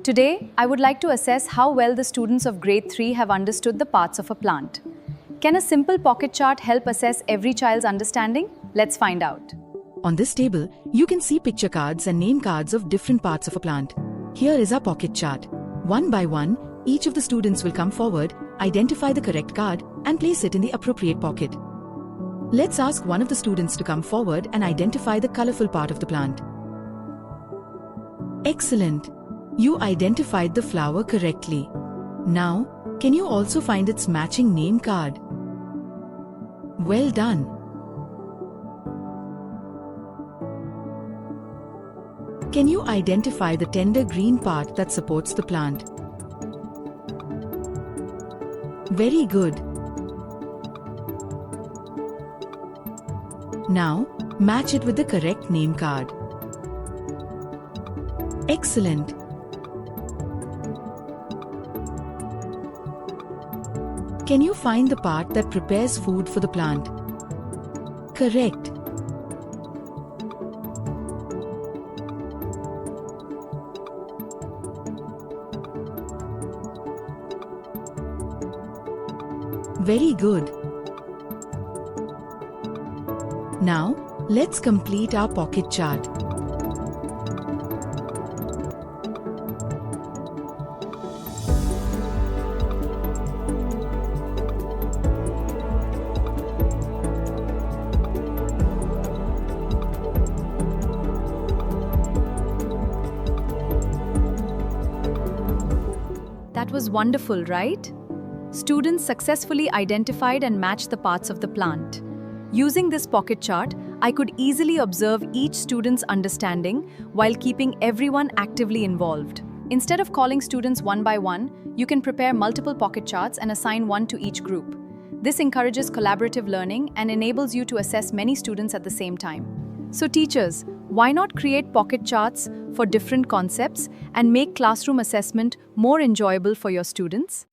Today, I would like to assess how well the students of grade 3 have understood the parts of a plant. Can a simple pocket chart help assess every child's understanding? Let's find out. On this table, you can see picture cards and name cards of different parts of a plant. Here is our pocket chart. One by one, each of the students will come forward, identify the correct card, and place it in the appropriate pocket. Let's ask one of the students to come forward and identify the colorful part of the plant. Excellent! You identified the flower correctly. Now, can you also find its matching name card? Well done! Can you identify the tender green part that supports the plant? Very good! Now, match it with the correct name card. Excellent! Can you find the part that prepares food for the plant? Correct! Very good! Now, let's complete our pocket chart. That was wonderful, right? Students successfully identified and matched the parts of the plant. Using this pocket chart, I could easily observe each student's understanding while keeping everyone actively involved. Instead of calling students one by one, you can prepare multiple pocket charts and assign one to each group. This encourages collaborative learning and enables you to assess many students at the same time. So teachers, why not create pocket charts for different concepts and make classroom assessment more enjoyable for your students?